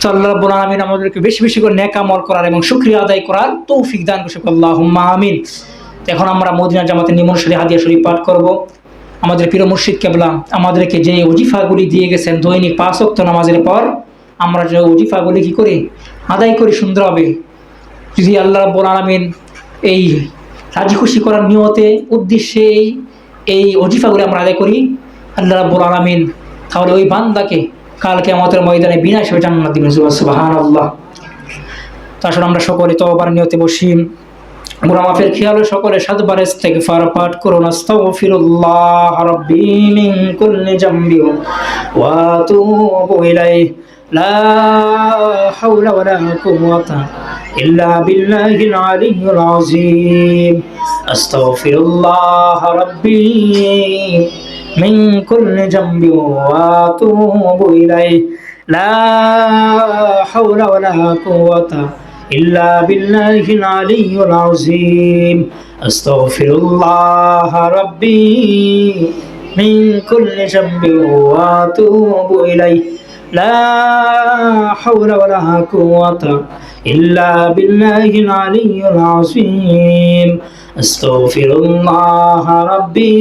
তো আল্লাহ রাব্বুল আলামিন আমাদেরকে বেশি বেশি করে নেক আমল করার এবং শুকরিয়া আদায় করার তৌফিক দান করুন, আল্লাহুম্মা আমিন। এখন আমরা মদিনা জামাতের নিমন্ত্রণী হাদিয়া শরীফ পাঠ করব। আমাদের প্রিয় মুর্শিদ কেবলা আমাদেরকে যে ওজিফাগুলি দিয়ে গেছেন দৈনিক 5 ওয়াক্ত নামাজের পর আমরা যে ওজিফাগুলি কি করি আদায় করি সুন্দরভাবে, যদি আল্লাহ রাব্বুল আলামিন এই রাজি খুশি করার নিয়তে উদ্দেশ্যে এই ওজিফাগুলি আমরা আদায় করি, আল্লাহ রাব্বুল আলামিন তাহলে ওই বান্দাকে কালকে আমাদের ময়দানে বিনা হিসেবে জান্নাত দিবেন। সুবহানাল্লাহ। তো আসলে আমরা সকলে তওবার নিয়তে বসি। গুনাহ মাফের খেয়াল সকলে 7 বার ইস্তিগফার পাঠ করুন। আস্তাগফিরুল্লাহ রাব্বি মিন কুল্লি জামবি ওয়া আতুবু ইলাইহি লা হাওলা ওয়ালা কুওয়াতা ইল্লা বিল্লাহিল আলিয়্যিল আযীম। আস্তাগফিরুল্লাহ রাব্বি মিন কুল্লি জামবি ওয়া আতুবু ইলাইহি লা হাওলা ওয়ালা কুওয়াতা ইল্লা বিল্লাহিল আলিয়্যিল আযীম। আস্তাগফিরুল্লাহ রাব্বি মিন কুল্লি জামবি ওয়া আতুবু ইলাইহি লা হাওলা ওয়ালা কুওয়াতা ইল্লা বিল্লাহিল আলিয়্যিল আযীম। আস্তাগফিরুল্লাহ রাব্বি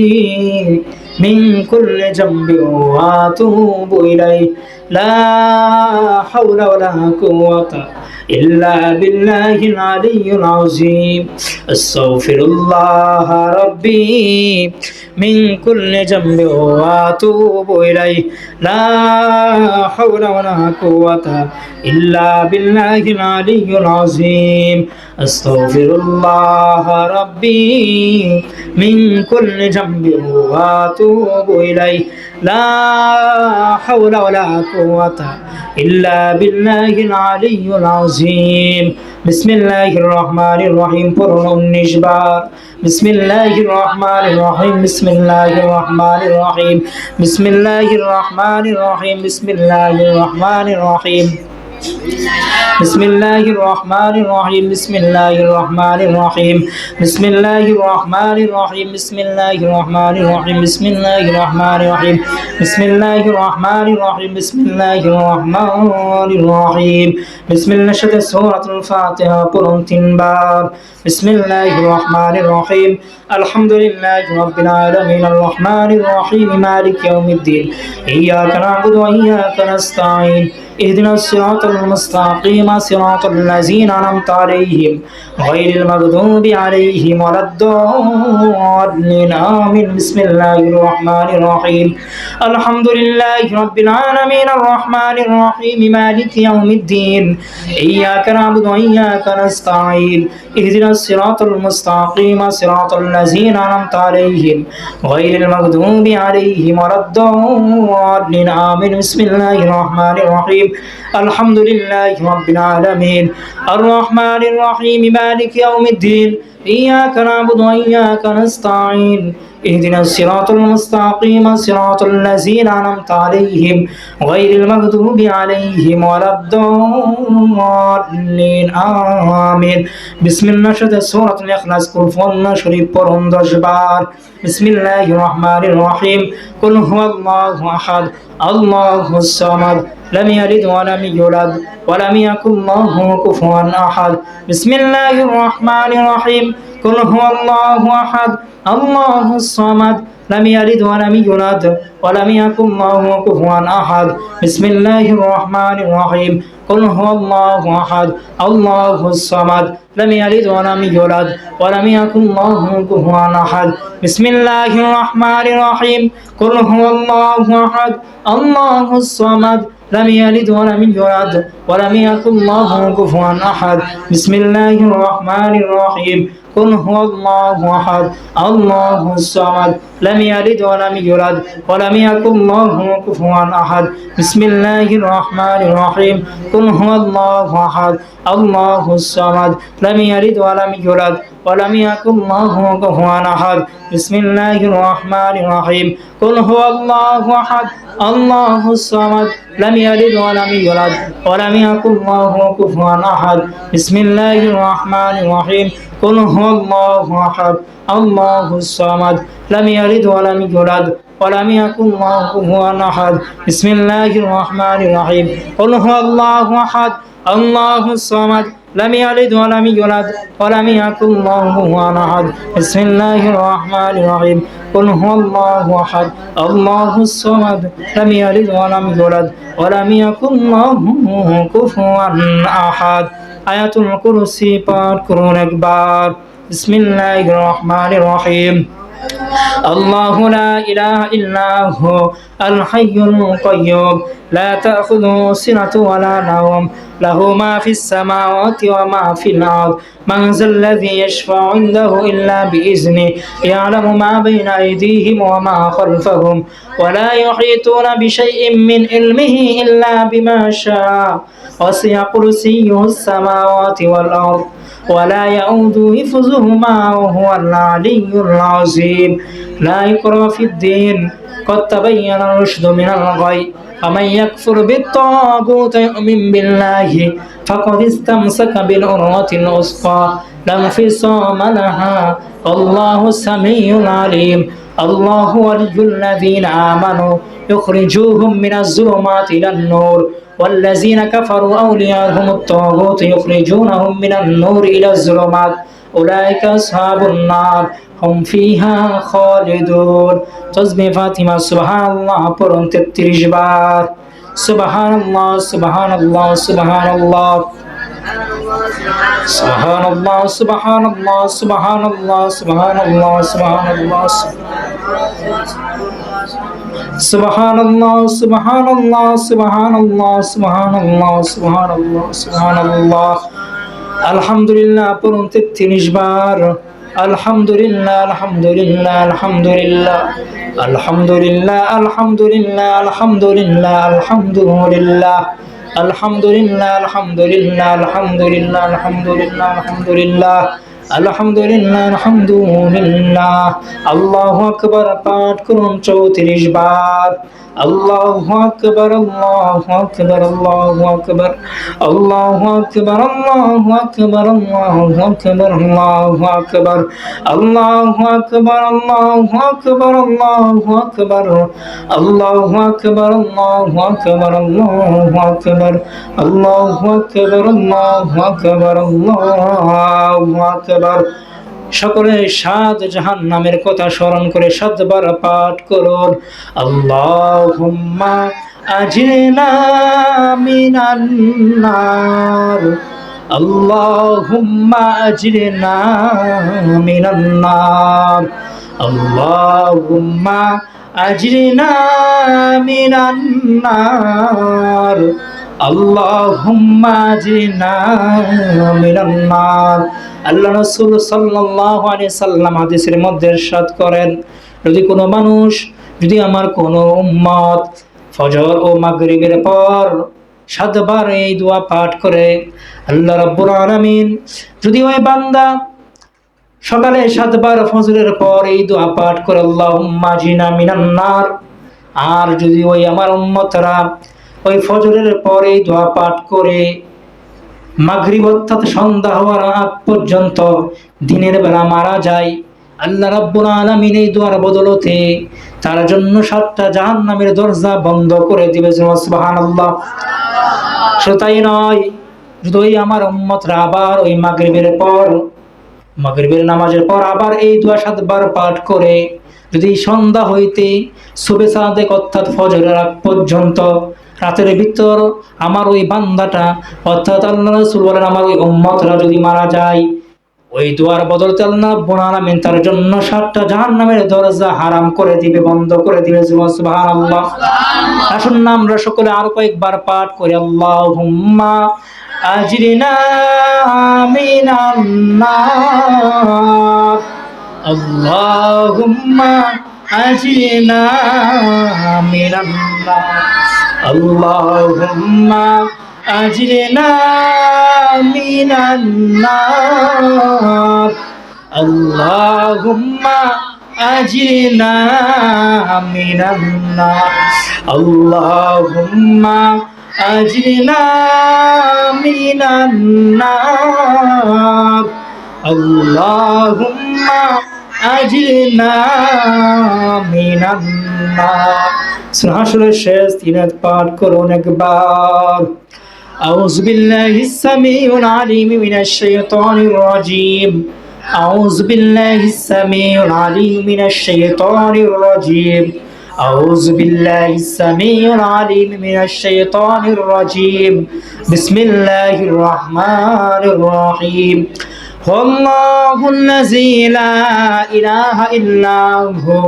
মিন কুল্লি জামবি ওয়া আতুবু ইলাইহি লা হাওলা ওয়ালা কুওয়াতা ইল্লা বিল্লাহিল আলিয়্যিল আযীম। আস্তাগফিরুল্লাহ রাব্বি মিন কুল্লি জামবি ওয়া আতুবু ইলাইহি লা হাওলা ওয়ালা কুওয়াতা ইল্লা বিল্লাহিল আলিয়্যিল আযীম। আস্তাগফিরুল্লাহ রাব্বি মিন কুল্লি জামবি ওয়া আতুবু ইলাইহি লা হাওলা ওয়ালা কুওয়াতা ইল্লা বিল্লাহিল আলিয়্যিল আযীম। বিসমিল্লাহির রহমানির রহিম পড়ুন 19 বার। বিসমিল্লাহির রহমানির রহিম, বিসমিল্লাহির রহমানির রহিম, বিসমিল্লাহির রহমানির রহিম, বিসমিল্লাহির রহমানির রহিম, বিসমিল্লাহির রহমানির রহিম, বিসমিল্লাহির রহমানির রহিম, বিসমিল্লাহির রহমানির রহিম, বিসমিল্লাহির রহমানির রহিম, বিসমিল্লাহির রহমানির রহিম, বিসমিল্লাহির রহমানির রহিম, বিসমিল্লাহির রহমানির রহিম। বিসমিল্লাহর সাথে সূরাতুল ফাতিহা পড়ুন 3 বার। বিসমিল্লাহির রহমানির রহিম, আলহামদুলিল্লাহি রাব্বিল আলামিন, আর রহমানির রহিম, মালিকি ইয়াউমিদ্দিন, ইয়্যাকা না'বুদু ওয়া ইয়্যাকা নাস্তাঈন, ইহদিনাস সিরাতাল মুস্তাকিম, সিরাতাল লাযীনা আন'আমতা আলাইহিম গায়রিল মাগদুবি আলাইহিম ওয়ালাদ-দাল্লিন, আমিন। বিসমিল্লাহির রহমানির রহিম, আলহামদুলিল্লাহি রাব্বিল আলামিন, আর রহমানির রহিম, মালিকি ইয়াউমিদ্দিন, ইয়্যাকা না'বুদু ওয়া ইয়্যাকা নাস্তাঈন, ইহদিনাস সিরাতাল মুস্তাকিম, সিরাতাল লাযীনা আন'আমতা আলাইহিম গায়রিল মাগদুবি আলাইহিম ওয়ালাদ-দাল্লিন, আমিন। বিসমিল্লাহির রহমানির রহিম, আলহামদুলিল্লাহি রাব্বিল আলামিন, আর রহমানির রহিম, মালিকি ইয়াউমিদ্দিন, ইয়্যাকা না'বুদু ওয়া ইয়্যাকা নাস্তাঈন, ইহদিনাস সিরাতাল মুস্তাকিম, সিরাতাল লাযীনা আন'আমতা আলাইহিম গায়রিল মাগদুবি আলাইহিম ওয়ালাদ-দাল্লিন, আমিন। বিসমিল্লাহর সাথে সূরাতুল ইখলাস কুল হুয়াল্লাহ শরীফ পড়ুন 10 বার। বিসমিল্লাহির রহমানির রহিম, কুল হুয়াল্লাহু আহাদ, আল্লাহুস সামাদ, লাম ইয়ালিদ ওয়া লাম ইউলাদ ওয়া লাম ইয়াকুল লাহু কুফুয়ান আহাদ। বিসমিল্লাহির রহমানির রহিম, কুল হুয়াল্লাহু আহাদ, আল্লাহুস সামাদ, লাম ইয়ালিদ ওয়া লাম ইউলাদ ওয়া লাম ইয়াকুল লাহু কুফুয়ান আহাদ। বিসমিল্লাহির রহমানির রহিম, কুল হুয়াল্লাহু আহাদ, আল্লাহুস সামাদ, লাম ইয়ালিদ ওয়া লাম ইউলাদ ওয়া লাম ইয়াকুল লাহু কুফুয়ান আহাদ। বিসমিল্লাহির রহমানির রহিম, কুল হুয়াল্লাহু আহাদ, আল্লাহুস সামাদ, লাম ইয়ালিদ ওয়া লাম ইউলাদ ওয়া লাম ইয়াকুল লাহু কুফুয়ান আহাদ। বিসমিল্লাহির রহমানির রহিম, কুল হুয়াল্লাহু আহাদ, আল্লাহুস সামাদ, লাম ইয়ালিদ ওয়া লাম ইউলাদ ওয়া লাম ইয়াকুল লাহু কুফুয়ান আহাদ। বিসমিল্লাহির রহমানির রহিম, কুল হুয়াল্লাহু আহাদ, আল্লাহুস সামাদ, লাম ইয়ালিদ ওয়া লাম ইউলাদ ওয়া লাম ইয়াকুল লাহু কুফুয়ান আহাদ। বিসমিল্লাহির রহমানির রহিম, কুল হুয়াল্লাহু আহাদ, আল্লাহুস সামাদ, লাম ইয়ালিদ ওয়া লাম ইউলাদ ওয়া লাম ইয়াকুল লাহু কুফুয়ান আহাদ। বিসমিল্লাহির রহমানির রহিম, কুল হুয়াল্লাহু আহাদ, আল্লাহুস সামাদ, লাম ইয়ালিদ ওয়া লাম ইউলাদ ولم يكن له كفوا أحد بسم الله الرحمن الرحيم قل هو الله أحد الله الصمد لم يلد ولم يولد ولم يكن له كفوا أحد بسم الله الرحمن الرحيم قل هو الله أحد الله الصمد لم يلد ولم يولد ولم يكن له كفوا أحد আয়াতুল কুরসি পাঠ করুন একবার বিসমিল্লাহির রহমানির রহিম الله لا إله إلا هو الحي القيوم لا تأخذه سنة ولا نوم له ما في السماوات وما في الأرض من ذا الذي يشفع عنده إلا بإذنه يعلم ما بين أيديهم وما خلفهم ولا يحيطون بشيء من علمه إلا بما شاء وسع كرسيه السماوات والأرض ولا يؤود حفظهما وهو العلي العظيم لا يكره في الدين قد تبين الرشد من الغي فمن يكفر بالطاغوت يؤمن بالله فقد استمسك بالعروة الوثقى لا انفصام لها الله السميع العليم الله ولي الذين آمنوا يخرجوهم من الظلمات إلى النور والذين كفروا أولياءهم الطاغوت يخرجونهم من النور إلى الظلمات أولئك أصحاب النار هم فيها خالدون تسبيح فاطمة سبحان الله পড়ুন 33 বার سبحان الله سبحان الله سبحان الله سبحان الله سبحان الله سبحان الله سبحان الله سبحان الله سبحان الله سبحان الله سبحان الله سبحان الله سبحان الله سبحان الله الحمد لله পড়ুন 33 বার الحمد لله الحمد لله الحمد لله الحمد لله الحمد لله الحمد لله الحمد لله الحمد لله الحمد لله الحمد لله الحمد لله الحمد لله الحمد لله الحمد لله الله أكبر পাঠ করুন 34 বার الله أكبر الله أكبر الله أكبر الله أكبر الله أكبر الله أكبر الله أكبر الله أكبر الله أكبر الله أكبر الله أكبر الله أكبر الله أكبر الله أكبر الله أكبر الله أكبر সকলে 7 জাহান্নামের কথা স্মরণ করে 7 বার পাঠ করুন আল্লাহুম্মা আজিরনা মিনান নার আল্লাহুম্মা আজিরনা মিনান নার আল্লাহুম্মা আজিরনা মিনান নার আল্লাহুম্মা আজিরনা মিনান নার আল্লাহ রাসূল সাল্লাল্লাহু আলাইহি সাল্লাম হাদিসের মধ্যে ইরশাদ করেন যদি কোনো মানুষ যদি আমার কোনো উম্মত ফজর ও মাগরিবের পর 7 বার এই দোয়া পাঠ করে আল্লাহ রাব্বুল আলামিন যদি ওই বান্দা সকালে 7 বার ফজরের পর এই দোয়া পাঠ করে আল্লাহুম্মা জিনা মিনান নার আর যদি ওই আমার উম্মতরা ওই ফজরের পর এই দোয়া পাঠ করে মাগরিব অর্থাৎ সন্ধ্যা হওয়ার আগ পর্যন্ত দিনের বেলা মারা যায় আল্লাহ রাব্বুল আলামিন এই দোয়ার বদলতে তার জন্য 7টা জাহান্নামের দরজা বন্ধ করে দিবে সুবহানাল্লাহ শুধু তাই নয় যদি আমার উম্মতরা আবার ওই মাগরিবের নামাজের পর আবার এই দোয়া 7 বার পাঠ করে যদি সন্ধ্যা হইতে সুবহে সাদেক অর্থাৎ ফজরের আগ পর্যন্ত রাতের ভিতর আমার ওই বান্দাটা অর্থাৎ আল্লাহ রাসূল বলেন আমার ওই উম্মতরা যদি মারা যায় ওই দোয়ার বদলতে আল্লাহ রাব্বুল আলামিন তার জন্য 7টা জাহান্নামের দরজা হারাম করে দিবে বন্ধ করে দিবে সুবহানাল্লাহ আসুন না আমরা সকলে আরো কয়েকবার পাঠ করি আল্লাহুম্মা আজিরনা মিনান নার আল্লাহুম্মা আজিরনা মিনান নার আল্লাহুম্মা আজিরনা মিনান নার আল্লাহুম্মা আজিরনা মিনান নার আল্লাহুম্মা আজিরনা মিনান নার আল্লাহুম্মা আজিরনা মিনান النار সূরা হাশরের শেষ 3 আয়াত পাঠ করুন একবার أعوذ بالله السميع العليم من الشيطان الرجيم أعوذ بالله السميع العليم من الشيطان الرجيم أعوذ بالله السميع العليم من الشيطان الرجيم بسم الله الرحمن الرحيم هو الله الذي لا إله إلا هو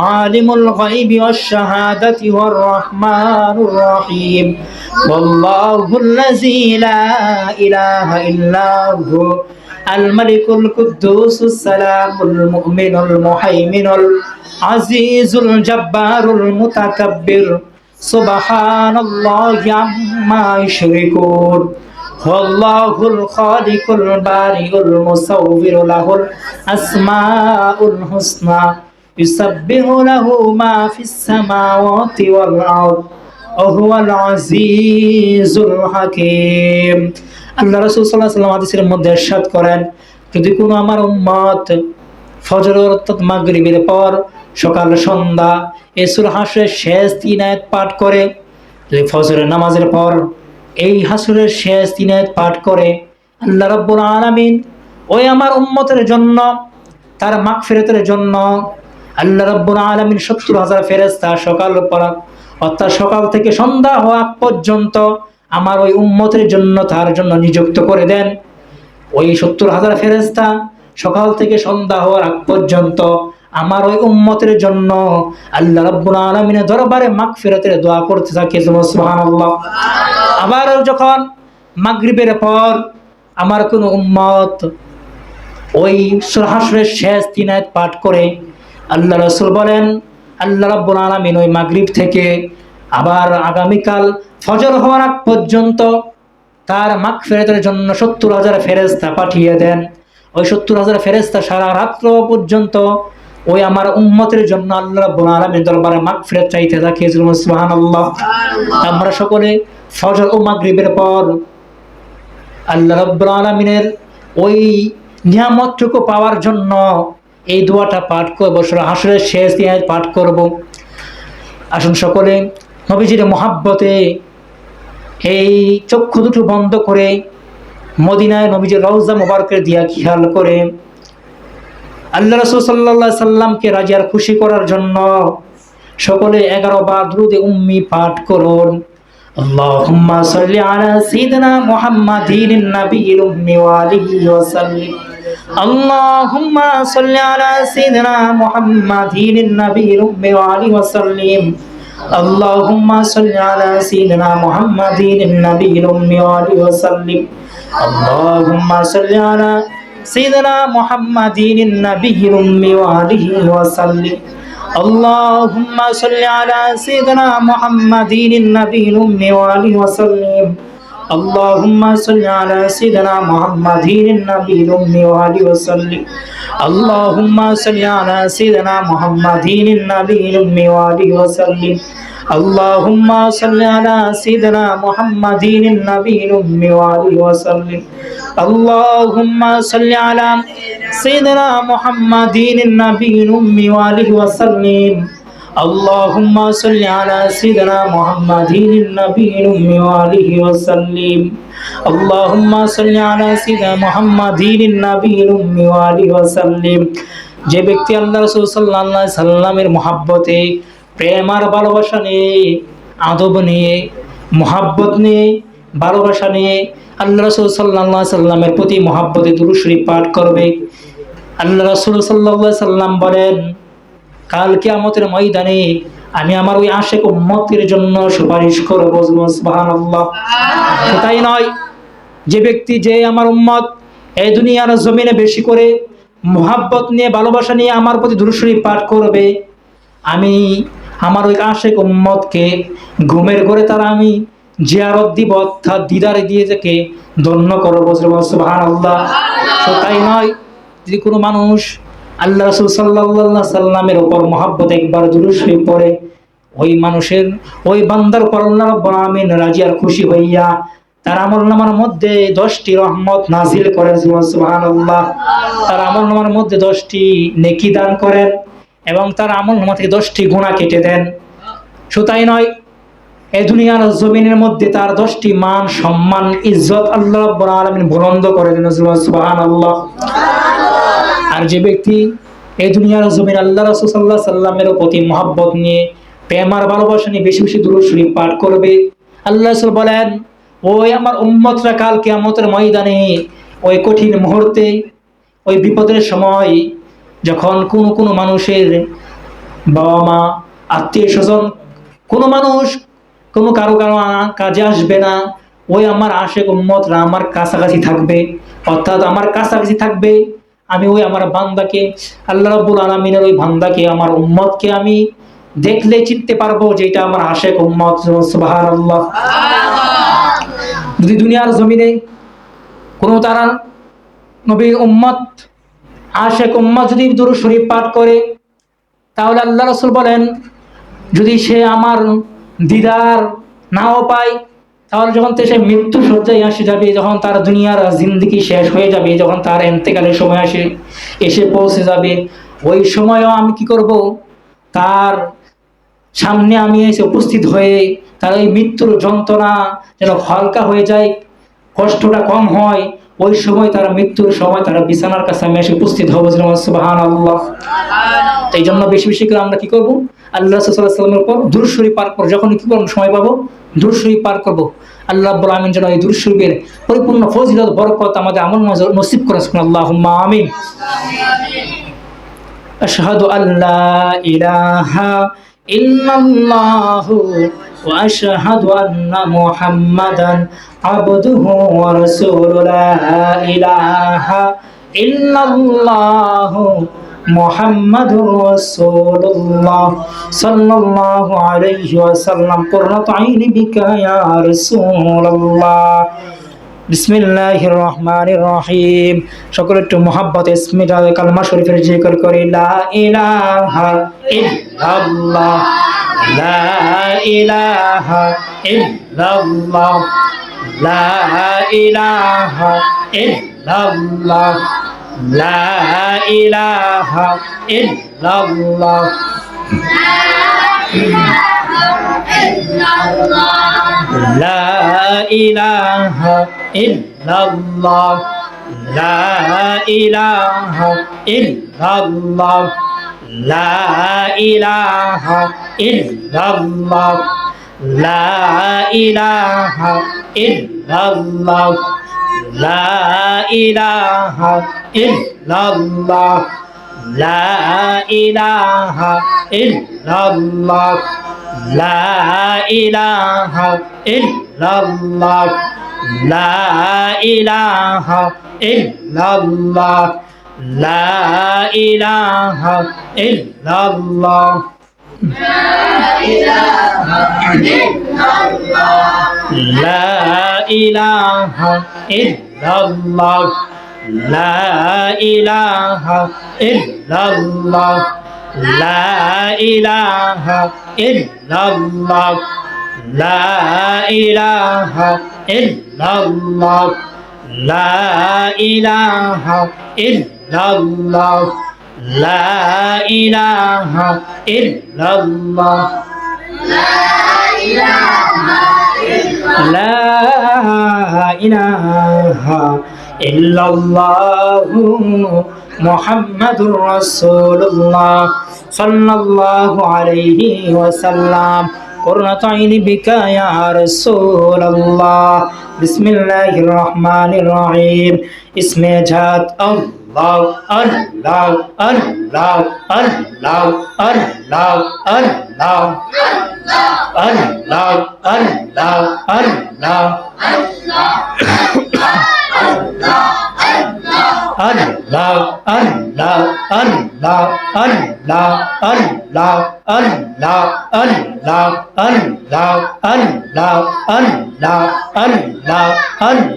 عالم الغيب والشهادة والرحمن الرحيم والله الذي لا إله إلا هو الملك القدوس السلام المؤمن المهيمن العزيز الجبار المتكبر سبحان الله عما يشركون هو الله الخالق البارئ المصور له الأسماء الحسنى يسبح له ما في السماوات والأرض وهو العزيز الحكيم আল্লাহ রাসূল সাল্লাল্লাহু আলাইহি ওয়াসাল্লাম হাদিসের মধ্যে ইরশাদ করেন যদি কোনো আমার উম্মত ফজর অর্থাৎ মাগরিবের পর সকাল সন্ধ্যা এই সূরা হাশরের শেষ 3 আয়াত পাঠ করে ফজরের নামাজের পর এই হাশরের শেষ 3 আয়াত পাঠ করে আল্লাহ রাব্বুল আলামিন ওই আমার উম্মতের জন্য তার মাগফিরাতের জন্য আল্লাহ রাব্বুল আলামিন ৭০,০০০ ফেরেশতা সকাল পর অর্থাৎ সকাল থেকে সন্ধ্যা হওয়া পর্যন্ত আমার ওই উম্মতের জন্য তার জন্য নিযুক্ত করে দেন ওই ৭০,০০০ ফেরেশতা সকাল থেকে সন্ধ্যা হওয়ার আগ পর্যন্ত আমার ওই উম্মতের জন্য আল্লাহ রাব্বুল আলামিনের দরবারে মাগফিরাতের দোয়া করতে থাকে সুবহানাল্লাহ। আবার যখন মাগরিবের পর আমার কোন উম্মত ওই সূরা হাশরের শেষ 3 আয়াত পাঠ করে আল্লাহ রাসূল বলেন আল্লাহ রাব্বুল আলামিন ওই মাগরিব থেকে আবার আগামীকাল ফজর হওয়ার আগ পর্যন্ত তার মাগফিরাতের জন্য ৭০,০০০ ফেরেশতা পাঠিয়ে দেন ওই ৭০,০০০ ফেরেশতা সারা রাত্র পর্যন্ত ওই আমার উম্মতের জন্য আল্লাহ রাব্বুল আলামিনের দরবারে মাগফিরাত চাইতে থাকে সুবহানাল্লাহ। আমরা সকলে ফজর ও মাগরিবের পর আল্লাহ রাব্বুল আলামিনের ওই নিয়ামতটুকু পাওয়ার জন্য এই দোয়াটা পাঠ করব সূরা হাশরের শেষ 3 আয়াত পাঠ করব। আসুন সকলে নবীজির মহব্বতে এই চক্ষু দুটো বন্ধ করে মদিনায় নবীজির রওজা মুবারকের দিয়া খেয়াল করে আল্লাহ রাসূল সাল্লাল্লাহু আলাইহি সাল্লামকে রাজি আর খুশি করার জন্য সকলে 11 বার দুরূদে উম্মি পাঠ করুন। আল্লাহুম্মা সাল্লি আলা সাইয়্যিদিনা মুহাম্মাদিন নাবিয়্যিল উম্মি ওয়া আলিহি ওয়া সাল্লিম আল্লাহুম্মা সাল্লি আলা সাইয়্যিদিনা মুহাম্মাদিন নাবিয়্যিল উম্মি ওয়া আলিহি ওয়া সাল্লিম আল্লাহুম্মা সাল্লি আলা সাইয়্যিদিনা মুহাম্মাদিন নাবিয়্যিল উম্মি ওয়া আলিহি ওয়া সাল্লিম আল্লাহুম্মা সাল্লি আলা সাইয়্যিদিনা মুহাম্মাদিন নাবিয়্যিল উম্মি ওয়া আলিহি ওয়া সাল্লিম আল্লাহুম্মা সাল্লি আলা সাইয়্যিদিনা মুহাম্মাদিন নাবিয়্যিল উম্মি ওয়া আলিহি ওয়া সাল্লিম আল্লাহুম্মা সাল্লি আলা সাইয়্যিদিনা মুহাম্মাদিন নাবিয়্যিল উম্মি ওয়া আলিহি ওয়া সাল্লিম আল্লাহুম্মা সাল্লি আলা সাইয়্যিদিনা মুহাম্মাদিন নাবিয়্যিল উম্মি ওয়া আলিহি ওয়া সাল্লিম আল্লাহুম্মা সাল্লি আলা সাইয়্যিদিনা মুহাম্মাদিন নাবিয়্যিল উম্মি ওয়া আলিহি ওয়া সাল্লিম আল্লাহুম্মা সাল্লি আলা সাইয়্যিদিনা মুহাম্মাদিন নাবিয়্যিল উম্মি ওয়া আলিহি ওয়া সাল্লিম আল্লাহুম্মা সাল্লি আলা সাইয়্যিদিনা মুহাম্মাদিন নাবিয়্যিল উম্মি ওয়া আলিহি ওয়া সাল্লিম আল্লাহুম্মা সাল্লি আলা সাইয়্যিদিনা মুহাম্মাদিন নাবিয়্যিল উম্মি ওয়া আলিহি ওয়া সাল্লিম। যে ব্যক্তি আল্লাহ রাসূল সাল্লাল্লাহু আলাইহি সাল্লামের মহব্বতে প্রেম আর ভালোবাসা নিয়ে আদব নিয়ে মহব্বত নিয়ে ভালোবাসা নিয়ে আল্লাহ রাসূল সাল্লাল্লাহু আলাইহি সাল্লামের প্রতি মহব্বতে দুরূদ শরীফ পাঠ করবে আল্লাহ রাসূল সাল্লাল্লাহু আলাইহি সাল্লাম বলেন কাল কিয়ামতের ময়দানে আমি আমার ওই আশিক উম্মতের জন্য সুপারিশ করব সুবহানাল্লাহ। তাই নয় যে ব্যক্তি যে আমার উম্মত এই দুনিয়ার জমিনে বেশি করে মহব্বত নিয়ে ভালোবাসা নিয়ে আমার প্রতি দুরূদ শরীফ পাঠ করবে আমি আমার ওই আশিক উম্মতকে ঘুমের ঘরে তারা আমি জিয়ারত দিব অর্থাৎ দিদার দিয়ে থেকে ধন্য করব সুবহানাল্লাহ। তাই নয় যদি কোনো মানুষ আল্লাহ রাসূল সাল্লাল্লাহু আলাইহি সাল্লামের উপর মহব্বত একবার দুরূদ শরীফ পড়ে ওই মানুষের ওই বান্দার উপর আল্লাহ রাব্বুল আমিন রাজি আর খুশি হইয়া তার আমলনামার মধ্যে 10টি রহমত নাজিল করেন সুবহানাল্লাহ। তার আমলনামার মধ্যে 10টি নেকি দান করেন এবং তার আমলনামা থেকে 10টি গুনাহ কেটে দেন। শুধু তাই নয়, এই দুনিয়ার জমিনের মধ্যে তার 10টি মান সম্মান ইজ্জত আল্লাহ রাব্বুল আলামিন বুলন্দ করে দেন। সুবহানাল্লাহ। আর যে ব্যক্তি এই দুনিয়ার জমিন আল্লাহ রাসূল সাল্লাল্লাহু আলাইহি সাল্লামের প্রতি মহব্বত নিয়ে, প্রেম আর ভালোবাসা নিয়ে বেশি বেশি দুরূদ শরীফ পাঠ করবে, আল্লাহ রাসূল বলেন ওই আমার উম্মতরা কাল কিয়ামতের ময়দানে ওই কঠিন মুহূর্তে, ওই বিপদের সময় যখন কোনো মানুষের বাবা মা, আত্মীয় স্বজন, কোনো মানুষ কোনো কারো কাজে আসবে না, ওই আমার আশেক উম্মতরা আমার কাছাকাছি থাকবে, অর্থাৎ আমার কাছাকাছি থাকবে। আমি ওই আমার বান্দাকে, আল্লাহ রাব্বুল আলামিনের ওই বান্দাকে, আমার উম্মতকে আমি দেখলে চিনতে পারবো যে এটা আমার আশেক উম্মত। সুবহানাল্লাহ। যদি দুনিয়ার জমিনে কোনো তারা নবী উম্মত, আশেক উম্মত যদি দুরূদ শরীফ পাঠ করে, তাহলে আল্লাহ রাসূল বলেন যদি সে আমার দিদার নাও পায়, তাহলে যখন সে মৃত্যু শয্যায় আসে যাবে, যখন তার দুনিয়ার জিন্দেগি শেষ হয়ে যাবে, যখন তার ইন্তেকালের সময় এসে পৌঁছে যাবে, ওই সময়ও আমি কি করব, তার সামনে আমি এসে উপস্থিত হয়ে তার ওই মৃত্যুর যন্ত্রণা যেন হালকা হয়ে যায়, কষ্টটা কম হয়, ওই সময় তারা মৃত্যুর সময় তারা বিছানার কাছে আমি এসে উপস্থিত হবো। সুবহানাল্লাহ। এই জন্য বেশি বেশি করে আমরা কি করবো, আল্লাহ রাসূল সাল্লাল্লাহু আলাইহি ওয়াসাল্লামের উপর দুরূদ শরীফ পাঠ করব। যখন কি করব, সময় পাবো, দুরূদ শরীফ পাঠ করব। আল্লাহ রাব্বুল আমিন যেন এই দুরূদ শরীফের পরিপূর্ণ ফজিলত বরকত আমাদের আমল নসিব করেন। আল্লাহুম্মা আমিন। আশহাদু আল্লা ইলাহা ইল্লাল্লাহু ওয়া আশহাদু আন্না মুহাম্মাদান আবদুহু ওয়া রাসূলুহু। লা ইলাহা ইল্লাল্লাহু মুহাম্মাদুর রাসূলুল্লাহ সাল্লাল্লাহু আলাইহি ওয়াসাল্লাম। কুররাতু আইনি বিকা ইয়া রাসূলুল্লাহ। বিসমিল্লাহির রহমানির রহিম। সকলে একটু মুহাব্বত ইসমিটা কালমা শরীফের জিকির করি। লা ইলাহা ইল্লাল্লাহ, লা ইলাহা ইল্লাল্লাহ, লা ইলাহা ইল্লাল্লাহ, লা ইলাহা ইল্লাল্লাহ, লা ইলাহা ইল্লাল্লাহ, লা ইলাহা ইল্লাল্লাহ, লা ইলাহা ইল্লাল্লাহ, লা ইলাহা ইল্লাল্লাহ, লা ইলাহা ইল্লাল্লাহ, লা ইলাহা ইল্লাল্লাহ, লা ইলাহা ইল্লাল্লাহ, লা ইলাহা ইল্লাল্লাহ, লা ইলাহা ইল্লাল্লাহ, লা ইলাহা ইল্লাল্লাহ, লা ইলাহা ইল্লাল্লাহ, লা ইলাহা ইল্লাল্লাহ, লা ইলাহা ইল্লাল্লাহ, লা ইলাহা ইল্লাল্লাহ, লা ইলাহা ইল্লাল্লাহ, লা ইলাহা ইল্লাল্লাহু মুহাম্মাদুর রাসূলুল্লাহ সাল্লাল্লাহু আলাইহি ওয়াসাল্লাম। কুররাতু আইনি বিকা ইয়া রাসূলুল্লাহ। বিসমিল্লাহির রহমানির রহিম। ইসমে জাত আল্লাহ আল্লাহ আল্লাহ আল্লাহ আল্লাহ আল্লাহ আল্লাহ আল্লাহ আল্লাহ Allah, Allah, Allah, Allah, Allah, Allah, Allah, Allah, Allah, Allah, Allah, Allah,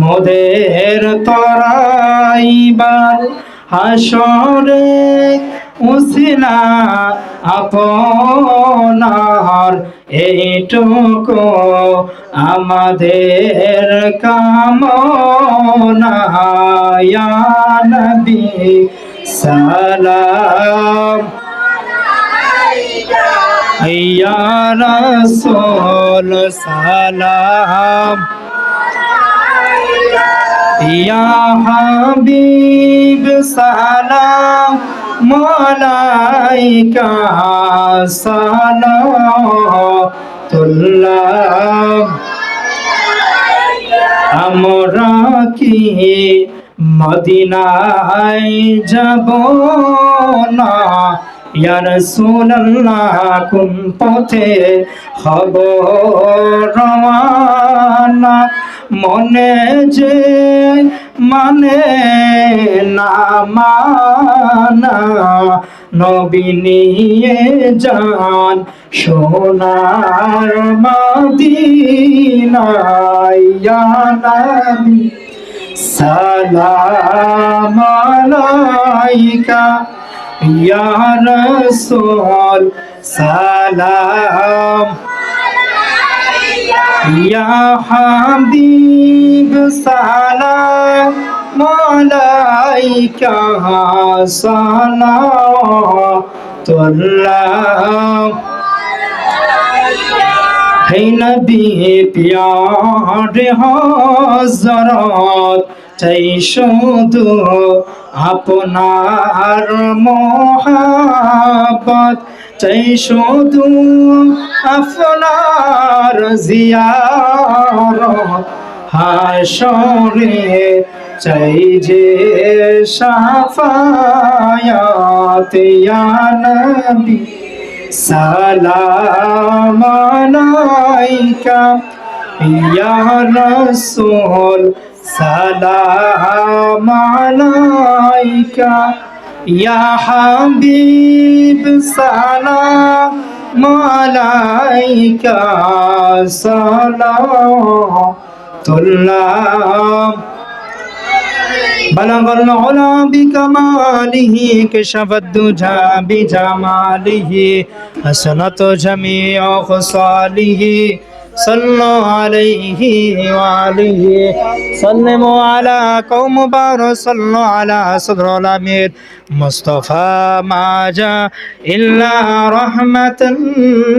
মোদের তরাইবার হাসরে উসিলা আপনার এইটুকু আমাদের কামনা ইয়া নবী সালাম ইয়া রাসূল সালাম ইয়া হাবিব সালাম মালাইকা সালাতুল্লাহ আমরা কি মদিনায় যাব না ইয়া রাসূলুল্লাহ কোন পথে হব রওয়ানা মনে যে মানে না মানা নবী নিয়ে যান সোনার মদিনা ইয়া নবী সালাম আলাইকা ইয়া রাসূল সালাম ইয়া হাবিব সালাম আলাইকা সালাতুল্লাহ হে নবী প্যারে হযরত চাই শুধু আপনার মোহাব্বত চাই শুধু আপনার জিয়ারত হাসরে চাই যে শাফায়াত ইয়া নবী সালাম আলাইকা ইয়া রাসূল সালাম আলাইকা ইয়া হাবিব সালাম আলাইকা সালাতুল্লাহ بلغ العلا بكماله كشف الدجى بجماله حسنت جميع خصاله صلوا عليه وآله سلموا على قوم بار صلوا على صدر الأمير مصطفى ما جاء إلا رحمة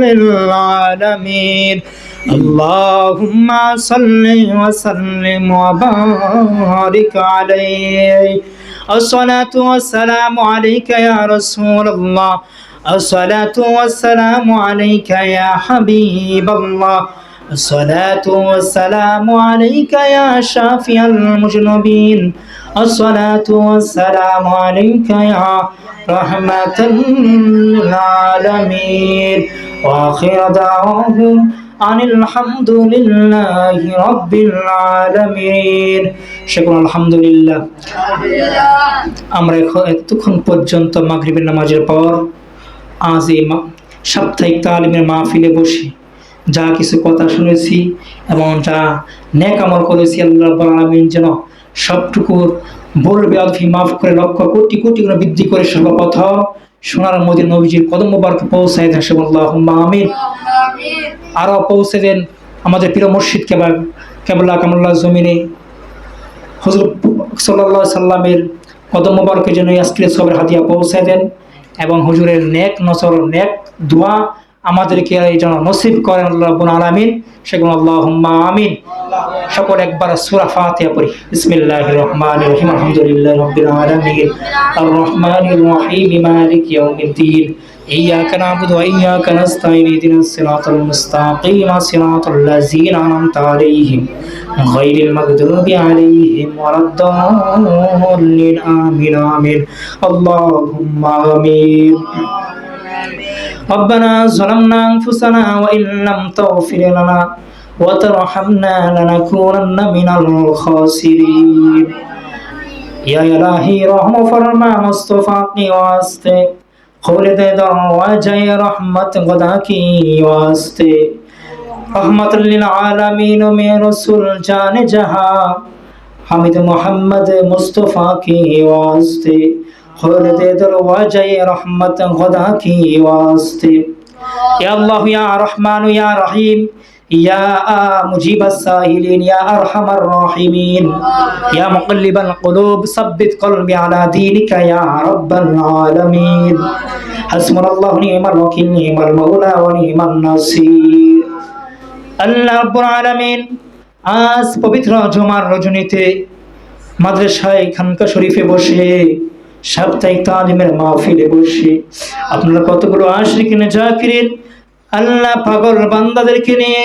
للعالمين اللهم صل وسلم وبارك عليه الصلاة والسلام عليك يا رسول الله الصلاة والسلام عليك يا حبيب الله الصلاة والسلام عليك يا شافي المذنبين الصلاة والسلام عليك يا رحمة للعالمين وآخر دعواهم أن الحمد لله رب العالمين شكرا الحمد لله আমরা এতক্ষণ পর্যন্ত মাগরিবের নামাজের পর আজ এই সাপ্তাহিক তালিমের মাহফিলে বসে যা কিছু কথা শুনেছি এবং যা নেক আমল করেছি আল্লাহ রাব্বুল আলামিন যেন সবটুকুর ভুল বেয়াদবি মাফ করে লক্ষ কোটি কোটি গুণ বৃদ্ধি করে সর্বপ্রথম সোনার মদিনা নবীজির কদম মোবারকে পৌঁছায় দেন আল্লাহুম্মা আমিন। আরও পৌঁছে দেন আমাদের প্রিয় মুর্শিদ কেবলা কামরুল্লাহ জমিনে হুজুর সাল্লাল্লাহু আলাইহি সাল্লামের কদম মোবারকে যেন আজকের সবের হাদিয়া পৌঁছায় দেন এবং হুজুরের নেক নসর নেক দোয়া আমাদেরকে এই যেন নসিব করেন আল্লাহ রাব্বুল আলামিন সেগুলো আল্লাহুম্মা আমিন। সকল একবার সূরা ফাতিহা পড়ি। বিসমিল্লাহির রহমানির রহিম আলহামদুলিল্লাহি রাব্বিল আলামিন আর রহমানির রহিম মালিকি ইয়াউমিদ্দিন ইয়্যাকা না'বুদু ওয়া ইয়্যাকা নাস্তাঈন ইহদিনাস সিরাতাল মুস্তাকিম সিরাতাল লাযীনা আন'আমতা আলাইহিম গায়রিল মাগদুবি আলাইহিম ওয়ালাদ-দাল্লিন আমিন আমিন আল্লাহুম্মা আমিন। ربنا ظلمنا أنفسنا وإن لم تغفر لنا وترحمنا لنكونن من الخاسرين يا إلهي رحم فرما مصطفى کی واسطے خولد دروازہ رحمت خدا کی واسطے رحمت للعالمین میں رسول جان جہاں हामिद मोहम्मद मुस्तफ़ा की वास्ते खुलद दरवाज़े रहमत खुदा की वास्ते या अल्लाह या रहमान या रहीम या मुजीब अस्साइलिन या अरहमर राहिमीन या मुक़ल्लिबल क़ुलूब सब्बित क़ल्बी अला दीनिका या रब्बल आलमीन हस्बुनल्लाहु निअमल वकील निअमल मौला व निअमन नासीर। আল্লাহ রাব্বুল আলামিন আজ পবিত্র জুমার রজনীতে মাদ্রাসায় খানকা শরীফে বসে সাপ্তাহিক তালিমের মাহফিলে বসে আপনারা কতগুলো আশিকিন জাকিরিন আল্লাহ পাগল বান্দাদেরকে নিয়ে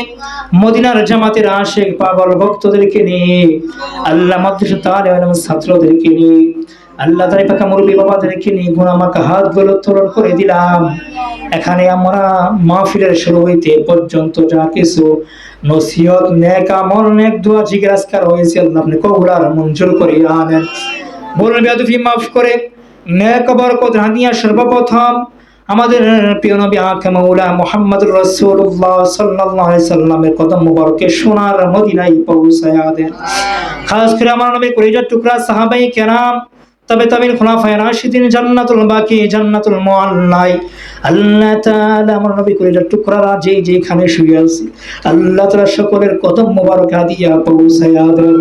মদিনার জামাতের আশিক পাগল ভক্তদেরকে নিয়ে আল্লাহ মাদ্রাসা তালিমের ছাত্রদেরকে নিয়ে আল্লাহ তাআলা পাক মুরব্বি বাবাদেরকে নিয়ে গুনাহমাখা হাতগুলো উত্তোলন করে দিলাম। এখানে আমরা মাহফিলের শুরু হইতে পর্যন্ত যা কিছু নসিহত নেক আমল নেক দোয়া জিকির আজকার হয়েছে আল্লাহ আপনি কবুল আর মঞ্জুর করে আনেন। ভুল বেয়াদবি মাফ করে নেক বরকত হাদিয়া সর্বপ্রথম আমাদের প্রিয় নবী আকা মাওলা মুহাম্মদুর রাসূলুল্লাহ সাল্লাল্লাহু আলাইহি সাল্লামের কদম মুবারকে সোনার মদিনায় পৌঁছায়া দেন। খাস করে আমার নবী কলিজার টুকরা সাহাবায়ে কেরাম তবে তাবিন খুলাফায়ে রাশিদিন জান্নাতুল বাকি জান্নাতুল মুআল্লাই আল্লাহ তাআলা আমার নবী কলিজার টুকরারা যেখানে শুয়ে আছে আল্লাহ তাআলা সকলের কদম মুবারক হাদিয়া পৌঁছায়া দেন।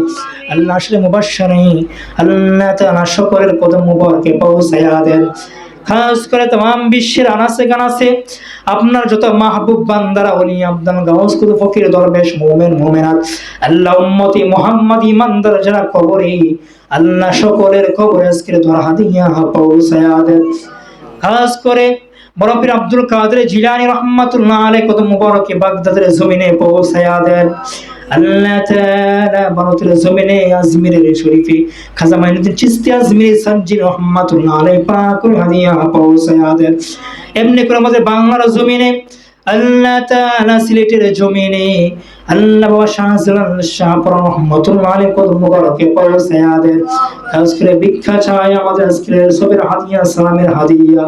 আল্লাহ আশরে মুবাশশিরিন আল্লাহ তাআলা সকলের কদম মুবারকে পৌঁছায়া দেন। খাস করে तमाम বিশ্বের আনাচে কানাচে আপনার যত মাহবুব বান্দারা ওলি আব্দাল গাউস কুতুব ফকির দরবেশ মুমিন মুমিনাত আল্লাহ উম্মতি মুহাম্মদ ইমানদার যারা কবরে আল্লাহ সকলের কবরে আজকের দর হাদিয়া পৌঁছায়া দেন। খাস করে বড় পীর আব্দুল কাদের জিলানী রাহমাতুল্লাহ আলাইহি কদম মুবারকে বাগদাদের জমিনে পৌঁছায়া দেন। আল্লাহ তাআলা ভারতের জমিনে আজমিরের শরীফে খাজা মাইনুদ্দিন চিশতি আজমিরি সাজ্জি রাহমাতুল্লাহ আলাইহি পাক হাদিয়া পৌঁছায়া দেন। এমনি করে আমাদের বাংলার জমিনে আল্লাহ তাআলা সিলেটের জমিনে আল্লাহ বাবা শাহজালাল শাহপুর রহমাতুল্লাহ আলাইহি কদম মুবারকে পৌঁছায়া দেন। খাস করে ভিক্ষা চাই আমাদের আজকের সবের হাদিয়া সালামের হাদিয়া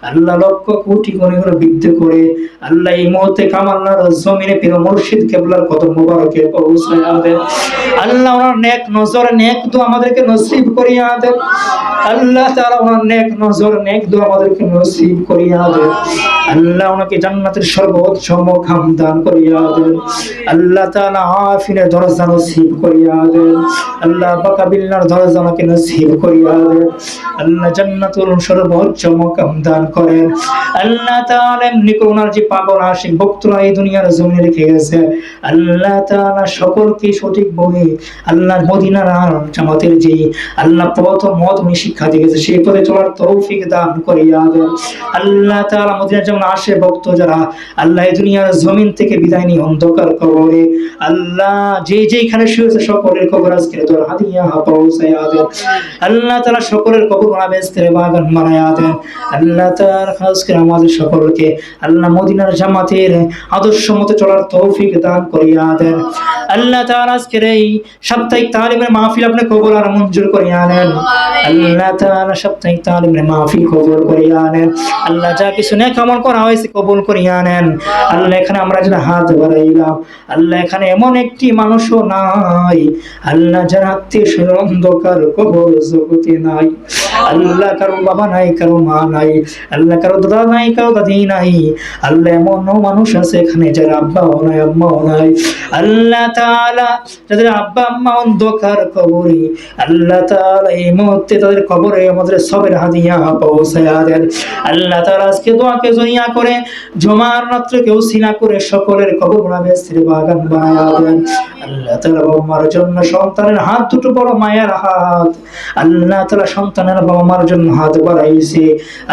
আল্লাহ লক্ষ কোটি গুণে বৃদ্ধি করে আল্লাহ এই মুহূর্তে কামাল্লার জমিনে পীর মুর্শিদ কিবলার কদম মুবারকে পৌঁছায়া দেন। আল্লাহ ওনার নেক নজর নেক দোয়া আমাদেরকে নসিব করিয়া দেন। আল্লাহ তাআলা ওনার নেক নজর নেক দোয়া আমাদেরকে নসিব করিয়া দেন। আল্লাহ ওনাকে জান্নাতের সর্বোচ্চ মকাম দান করিয়া দেন। আল্লাহ তাআলা আফিনের দরজা নসিব করিয়া দেন। আল্লাহ বাকাবিল্লার দরজা ওনাকে নসিব করিয়া দেন। আল্লাহ জান্নাতুল সর্বোচ্চ মকাম দান করেন। আল্লাহ তাআলা এমনি করে ওনার যে পাগল আশিক ভক্তরা এই দুনিয়ার জমিনে রেখে গেছে আল্লাহ তাআলা সকলকে সঠিক ভাবে আল্লাহ মদিনার জামাতের যে আল্লাহ প্রথম মত উনি শিক্ষা দিয়ে গেছে সেই পথে চলার তৌফিক দান করিয়া দেন। আল্লাহ তাআলা মদিনার যেমন আসে ভক্ত যারা আল্লাহ এই দুনিয়ার জমিন থেকে বিদায় নিয়ে অন্ধকার কবরে আল্লাহ যেখানে শুয়েছে সকলের কবর আজকের দর হাদিয়া পৌঁছায়া দেন। আল্লাহ তাআলা সকলের কবর বেহেশতের বাগান বানায়া দেন। আল্লাহ তাআলা খাস করে আমাদের সকলকে আল্লাহ মদিনার জামাতের আদর্শ মতে চলার তৌফিক দান করিয়া দেন। আল্লাহ তাআলা আজকের এই সাপ্তাহিক তালিমের মাহফিল আপনি কবুল আর মঞ্জুর করিয়া নেন। আল্লাহ তাআলা সাপ্তাহিক তালিমের মাহফিল কবুল করিয়া নেন। আল্লাহ যা কিছু নেক আমল করা হয়েছে কবুল করিয়া নেন। আল্লাহ এখানে আমরা যেন হাত বাড়াইলাম আল্লাহ এখানে এমন একটি মানুষও নাই আল্লাহ যার আত্মীয় স্বজন অন্ধকার কবর জগতে নাই। আল্লাহ কারো বাবা নাই কারো মা নাই আল্লাহ কারো দাদা নাই কারো দাদি নাই আল্লাহ এমন মানুষ আছে এখানে যারা আব্বাও নাই আম্মাও নাই। আল্লাহ তাআলা যাদের আব্বা আম্মা অন্ধকার কবরে আল্লাহ তাআলা এই মুহূর্তে তাদের কবরে আমাদের সবের হাদিয়া পৌঁছায়া দেন। আল্লাহ তাআলা আজকে দোয়াকে জরিয়া করে জুমার রাত্রকে উসিলা করে সকলের কবর বেহেশতের বাগান বানায়া দেন। আল্লাহ তাআলা বাবা মার জন্য সন্তানের হাত দুটো বড় মায়ের হাত আল্লাহ তাআলা সন্তানের বাবা মার জন্য হাত বাড়াইছে।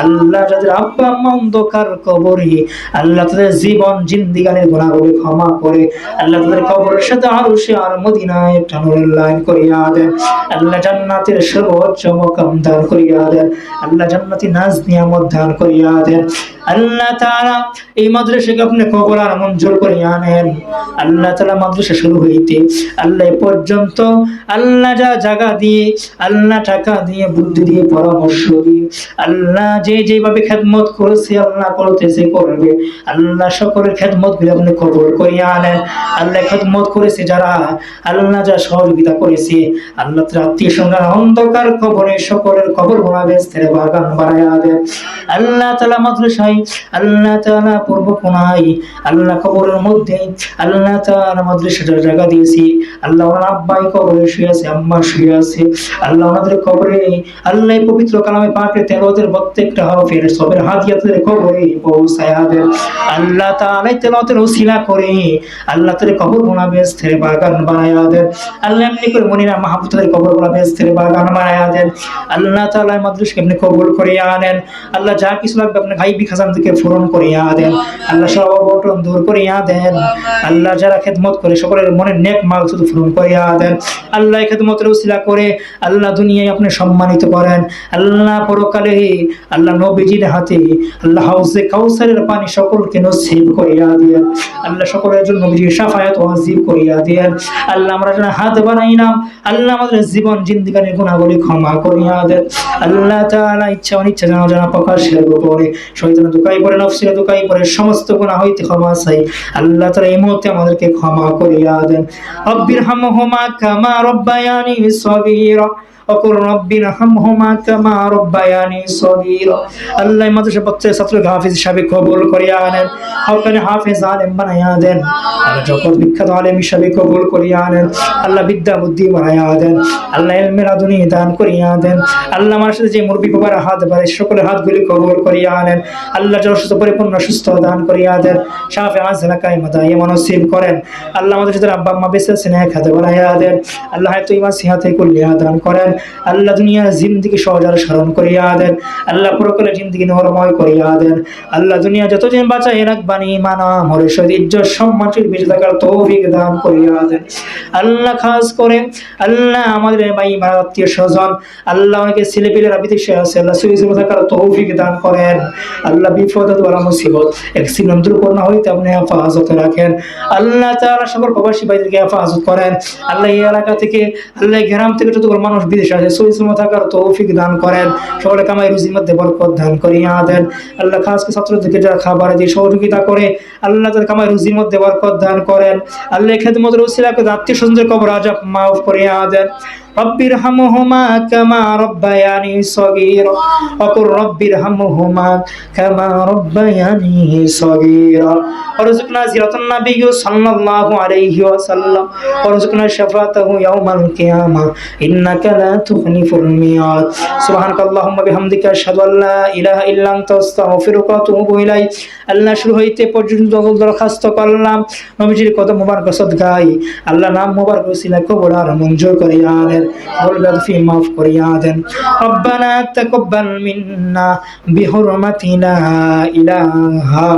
আল্লাহ যাদের আব্বা আম্মা অন্ধকার কবরে আল্লাহ তাদের জীবন জিন্দিগানের গুনাহগুলো ক্ষমা করে আল্লাহ তাদের কবরের সাথে আরশে আর মদিনায় একটা নূরের লাইন করিয়া দেন। আল্লাহ জান্নাতের সর্বোচ্চ মাকাম দান করিয়া দেন। আল্লাহ জান্নাতি নাজ নিয়ামত দান করিয়া দেন। আল্লাহ তাআলা এই মাদ্রাসাকে আপনি কবুল আর মঞ্জুর করে আনেন। আল্লাহ তাআলা মাদ্রাসা শুরু হইতে আল্লাহ এ পর্যন্ত আল্লাহ যা জায়গা দিয়ে, আল্লাহ টাকা দিয়ে, বুদ্ধি দিয়ে, পরামর্শ দিয়ে, আল্লাহ যে যেভাবে খেদমত করেছে, আল্লাহ করতেছে, করবে, আল্লাহ সকলের খেদমত গুলো আপনি কবুল করিয়া আনেন। আল্লাহ খেদমত করেছে যারা, আল্লাহ যা সহযোগিতা করেছে, আল্লাহ তার আত্মীয় স্বজন অন্ধকার কবরে সকলের কবর গোনা বেস্তের বাগান বানায়া দেন। আল্লাহ তাআলা মাদ্রাসায়, আল্লাহ তাআলা পূর্ব কোনায়, আল্লাহ কবরের মধ্যে, আল্লাহ তাআলা মাদ্রাসাটার জায়গা দিয়েছি। আল্লাহ ওনার আব্বাই কবরে শুয়ে আছে, আম্মা শুয়ে আছে, আল্লাহ ওনাদের কবরে, আল্লাহ পবিত্র কালামে পাকের তেলাওয়াতের প্রত্যেকটা হরফের সবের হাদিয়াতের কবরে পৌঁছায়া দেন। আল্লাহ তাআলা তেলাওয়াতের ওসিলা করে আল্লাহ তাআলা কবর গোনা বেস্তের বাগান বানায়া দেন। আল্লাহ এমনি করে মনিরা মাহবুবের কবর গোনা বেস্তের বাগান বানায়া দেন। আল্লাহ তাআলা মাদ্রাসাকে আপনি কবুল করিয়া আনেন। আল্লাহ যা কিছু লাগবে আপনি গায়বী খাজানা থেকে পূরণ করিয়া দেন। আল্লাহ সব অঘটন দূর করিয়া দেন। আল্লাহ যারা খেদমত করে সকলের মনের নেক মাকসুদ পূরণ করিয়া দেন। আল্লাহ খেদমতের ওসিলা করে আল্লাহ দুনিয়ায় আপনি সম্মানিত করেন। আল্লাহ পরকালে আল্লাহ নবীজির হাতে আল্লাহ হাউজে কাউসারের পানি সকলকে নসিব করিয়া দেন। আল্লাহ সকলের জন্য নবীজির শাফায়াত ওয়াজিব করিয়া দেন। আল্লাহ আমরা যারা হাত বানাইলাম, আল্লাহ আমাদের জীবন জিন্দেগানির গুনাহগুলি ক্ষমা করিয়া দেন। আল্লাহ তাআলা ইচ্ছা অনিচ্ছা জানা প্রকাশের উপরে শয়তানের দোকাই পড়ে, নফসের দোকাই পড়ে সমস্ত গুনাহ হইতে ক্ষমা চাই। আল্লাহ তাআলা এই মুহূর্তে আমাদেরকে ক্ষমা করিয়া দেন। রব্বিরহামহুমা কামা রব্বায়ানি সগীরা وقل رب ارحمهما كما ربياني صغيرا। আল্লাহ মাদ্রাসা পত্রের ছাত্রকে হাফেজ হিসাবে কবুল করিয়া আনেন। হকানি হাফেজ আলেম বানাইয়া দেন। আল্লাহ জগৎ বিখ্যাত আলেম হিসাবে কবুল করিয়া আনেন। আল্লাহ বিদ্যা বুদ্ধি বাড়াইয়া দেন। আল্লাহ ইলমের আদুনি দান করিয়া দেন। আল্লাহ আমার সাথে যে মুরব্বি বাবার হাত বাড়ে সকলের হাতগুলি কবুল করিয়া আনেন। আল্লাহ যারা সুস্থ পরিপূর্ণ সুস্থ দান করিয়া দেন। শাফি আজলা কায়মাতা ইমান নসিব করেন। আল্লাহ আমাদের যারা আব্বা আম্মা বেঁচে আছেন এক হাতে বানাইয়া দেন। আল্লাহ হয়তো ইমান সিহাতে কুল্লিয়া দান করেন। আল্লাহ দুনিয়ার জিন্দেগি সহজার স্মরণ করিয়া দেন। আল্লাহ পরকালের জিন্দেগি নরময় করিয়া দেন। আল্লাহ দুনিয়া যতদিন বাঁচাই রাখবানি ইমান আমলে শহীদ ইজ্জত সম্মানের বেঁচে থাকার তৌফিক দান করিয়া দেন। আল্লাহ খাস করে আল্লাহ আমাদের ভাই আত্মীয় স্বজন, আল্লাহ অনেকে ছেলে পেলেরা বিদেশে আছে, আল্লাহ সুবিধা থাকার তৌফিক দান করেন। আল্লাহ বিপদ দ্বারা মুসিবত অ্যাক্সিডেন্ট দুর্ঘটনা হইতে আপনি হেফাজতে রাখেন। আল্লাহ তাআলা সকল প্রবাসী ভাইদেরকে হেফাজত করেন। আল্লাহ এই এলাকা থেকে, আল্লাহ গ্রাম থেকে যতগুলো মানুষ বিদেশে আছে সুবিধা থাকার তৌফিক দান করেন। সকলে কামাই রুজির মধ্যে বরকত দান করিয়া দেন। আল্লাহ খাস করে ছাত্রদেরকে যারা খাবার দিয়ে সহযোগিতা করে, আল্লাহ তাদের কামাই রুজির মধ্যে বরকত দান করেন। আল্লাহ খেদমতের ওসিলা করে আত্মীয় স্বজনদের কবর আযাব মাফ করিয়া দেন। রব্বিরহামহুমা কামা রব্বায়ানি সগীরা ওয়াকুর রব্বিরহামহুমা কামা রব্বায়ানি সগীরা ওয়ারযুকনা জিরাতান নবী সাল্লাল্লাহু আলাইহি ওয়াসাল্লাম ওয়ারযুকনা শাফাতাহু ইয়াউমাল কিয়ামা ইন্নাকা লা তুখলিফুল মিয়াদ। সুবহানাকাল্লাহুম্মা বিহামদিকা আশহাদু আল্লা ইলাহা ইল্লা আনতা আস্তাগফিরুকা ওয়া আতুবু ইলাইক। আল্লাহ শুরু হইতে পর্যন্ত দরখাস্ত করলাম নবীজির কদম মোবারক সদকায় আল্লাহ নাম মোবারক ওসিলা কবুল আর মঞ্জুর করিয়া দেন। বলবেন ফি মাফ করিয়া দেন। রব্বানা তাকাব্বাল মিন্না বিহুরমাতি লা ইলাহা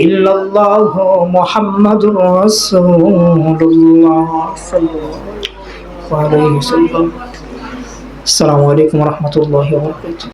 ইল্লাল্লাহু মুহাম্মাদুর রাসূলুল্লাহ সাল্লাল্লাহু আলাইহি ওয়াসাল্লাম। আসসালামু আলাইকুম ওয়া রাহমাতুল্লাহি ওয়া বারাকাতুহু।